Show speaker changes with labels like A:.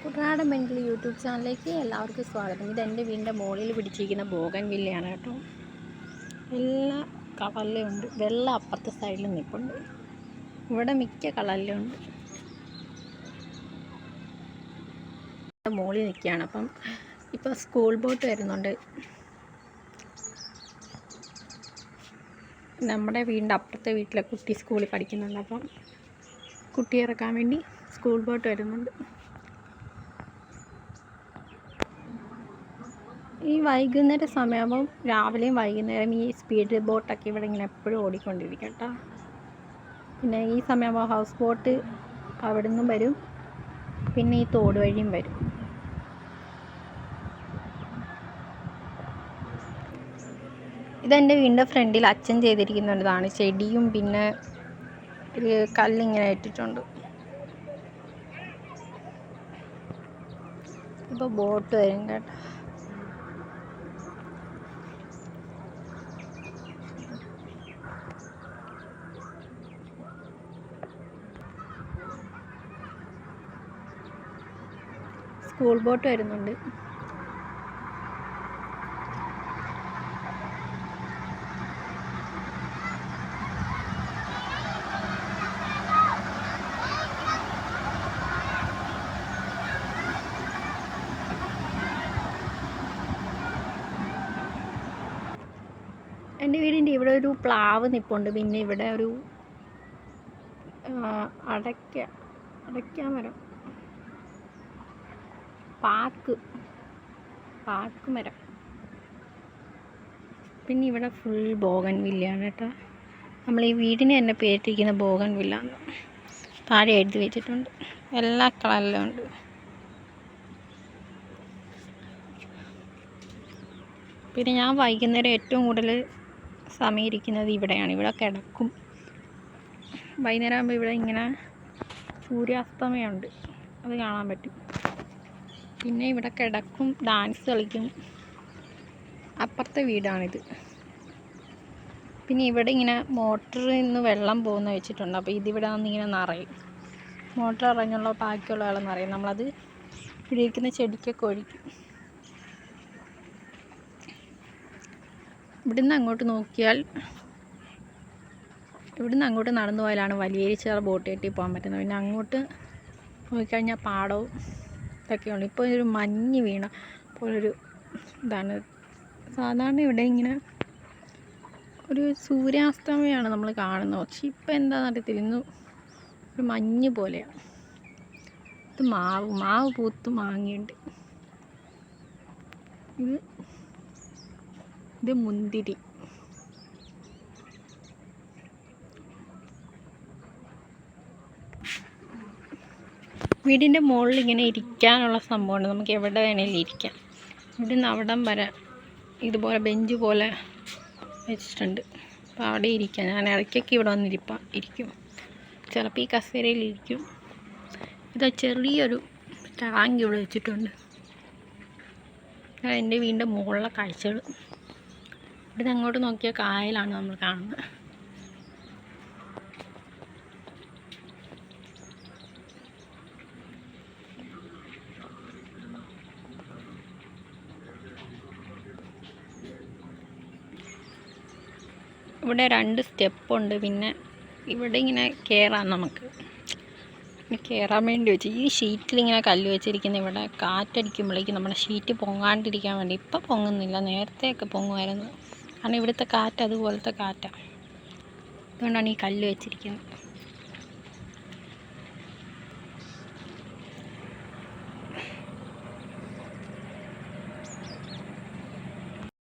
A: കുട്ടനാടൻ പെൺകിളി യൂട്യൂബ് ചാനലിലേക്ക് എല്ലാവർക്കും സ്വാഗതം. ഇതെൻ്റെ വീടിൻ്റെ മുകളിൽ പിടിച്ചിരിക്കുന്ന ബോഗൺവില്ലയാണ് കേട്ടോ. എല്ലാ കളറിലും ഉണ്ട്. വെള്ള അപ്പുറത്തെ സൈഡിൽ നിൽപ്പുണ്ട്. ഇവിടെ മിക്ക കളറിലും ഉണ്ട്. മുകളിൽ നിൽക്കുകയാണ്. അപ്പം ഇപ്പോൾ സ്കൂൾ ബോട്ട് വരുന്നുണ്ട്. നമ്മുടെ വീടിൻ്റെ അപ്പുറത്തെ വീട്ടിലെ കുട്ടി സ്കൂളിൽ പഠിക്കുന്നുണ്ട്. അപ്പം കുട്ടി ഇറക്കാൻ വേണ്ടി സ്കൂൾ ബോട്ട് വരുന്നുണ്ട്. ഈ വൈകുന്നേര സമയമാകുമ്പം രാവിലെയും വൈകുന്നേരം ഈ സ്പീഡ് ബോട്ടൊക്കെ ഇവിടെ ഇങ്ങനെ എപ്പോഴും ഓടിക്കൊണ്ടിരിക്കും കേട്ടോ. പിന്നെ ഈ സമയമാകുമ്പോൾ ഹൗസ് ബോട്ട് അവിടെ നിന്നും വരും, പിന്നെ ഈ തോട് വഴിയും വരും. ഇതെൻ്റെ വീടിൻ്റെ ഫ്രണ്ടിൽ അച്ഛൻ ചെയ്തിരിക്കുന്നതാണ്. ചെടിയും പിന്നെ ഒരു കല്ലിങ്ങനെ ഇട്ടിട്ടുണ്ട്. ഇപ്പോൾ ബോട്ട് വരും കേട്ടോ. സ്കൂൾ ബോട്ട് വരുന്നുണ്ട്. എൻ്റെ വീടിൻ്റെ ഇവിടെ ഒരു പ്ലാവ് നിൽപ്പുണ്ട്. പിന്നെ ഇവിടെ ഒരു അടയ്ക്ക മരം, പാക്ക് മരം. പിന്നെ ഇവിടെ ഫുൾ ബോഗൺവില്ലയാണ് കേട്ടോ. നമ്മൾ ഈ വീടിന് തന്നെ പേരിട്ടിരിക്കുന്ന ബോഗൺവില്ല എന്ന് താഴെ എഴുതി വെച്ചിട്ടുണ്ട്. എല്ലാ കളറിലും ഉണ്ട്. പിന്നെ ഞാൻ വൈകുന്നേരം ഏറ്റവും കൂടുതൽ സമയം ഇരിക്കുന്നത് ഇവിടെയാണ്. ഇവിടെ കിടക്കും. വൈകുന്നേരം ആകുമ്പോൾ ഇവിടെ ഇങ്ങനെ സൂര്യാസ്തമയമുണ്ട്, അത് കാണാൻ പറ്റും. പിന്നെ ഇവിടെ കിടക്കും, ഡാൻസ് കളിക്കും. അപ്പുറത്തെ വീടാണിത്. പിന്നെ ഇവിടെ ഇങ്ങനെ മോട്ടറിൽ നിന്ന് വെള്ളം പോകുന്ന വെച്ചിട്ടുണ്ട്. അപ്പോൾ ഇതിവിടെ നിന്നിങ്ങനെ നിറയും. മോട്ടർ ഇറങ്ങിയുള്ള ബാക്കിയുള്ള വെള്ളം നിറയും. നമ്മളത് ഇവിടെ ഇരിക്കുന്ന ചെടിക്കൊക്കെ ഒഴിക്കും. ഇവിടുന്ന് അങ്ങോട്ട് നോക്കിയാൽ, ഇവിടുന്ന് അങ്ങോട്ട് നടന്നു പോയാലാണ് വലിയേരിച്ചാൽ ബോട്ട് കെട്ടി പോകാൻ പറ്റുന്നത്. പിന്നെ അങ്ങോട്ട് നോക്കിക്കഴിഞ്ഞാൽ പാടവും ഇതൊക്കെയുണ്ട്. ഇപ്പോൾ ഒരു മഞ്ഞ് വീണ പോലൊരു ഇതാണ്. സാധാരണ ഇവിടെ ഇങ്ങനെ ഒരു സൂര്യാസ്തമയമാണ് നമ്മൾ കാണുന്നത്. പക്ഷെ ഇപ്പം എന്താണെന്ന് അറിയത്തില്ല, ഇന്ന് ഒരു മഞ്ഞ് പോലെയാണ്. ഇത് മാവ് പൂത്ത് മാങ്ങയുണ്ട്. ഇത് മുന്തിരി. വീടിൻ്റെ മുകളിൽ ഇങ്ങനെ ഇരിക്കാനുള്ള സംഭവമുണ്ട്. നമുക്ക് എവിടെ വേണേലും ഇരിക്കാം. ഇവിടുന്ന് അവിടം വരെ ഇതുപോലെ ബെഞ്ച് പോലെ വെച്ചിട്ടുണ്ട്. അപ്പോൾ അവിടെ ഇരിക്കാം. ഞാൻ ഇടയ്ക്കൊക്കെ ഇവിടെ ഇരിക്കും. ചിലപ്പോൾ ഈ കസേരയിലിരിക്കും. ഇത് ചെറിയൊരു ടാങ്ക് ഇവിടെ വെച്ചിട്ടുണ്ട്. എൻ്റെ വീടിൻ്റെ മുകളിലെ കാഴ്ചകൾ. ഇവിടുന്ന് അങ്ങോട്ട് നോക്കിയാൽ കായലാണ് നമ്മൾ കാണുന്നത്. ഇവിടെ 2 സ്റ്റെപ്പുണ്ട്. പിന്നെ ഇവിടെ ഇങ്ങനെ കയറാം. നമുക്ക് കയറാൻ വേണ്ടി വെച്ച് ഈ ഷീറ്റിലിങ്ങനെ കല്ല് വെച്ചിരിക്കുന്ന. ഇവിടെ കാറ്റടിക്കുമ്പോഴേക്കും നമ്മുടെ ഷീറ്റ് പൊങ്ങാണ്ടിരിക്കാൻ വേണ്ടി. ഇപ്പം പൊങ്ങുന്നില്ല, നേരത്തെയൊക്കെ പൊങ്ങുമായിരുന്നു. കാരണം ഇവിടുത്തെ കാറ്റ് അതുപോലത്തെ കാറ്റാണ്. അതുകൊണ്ടാണ് ഈ കല്ല് വെച്ചിരിക്കുന്നത്.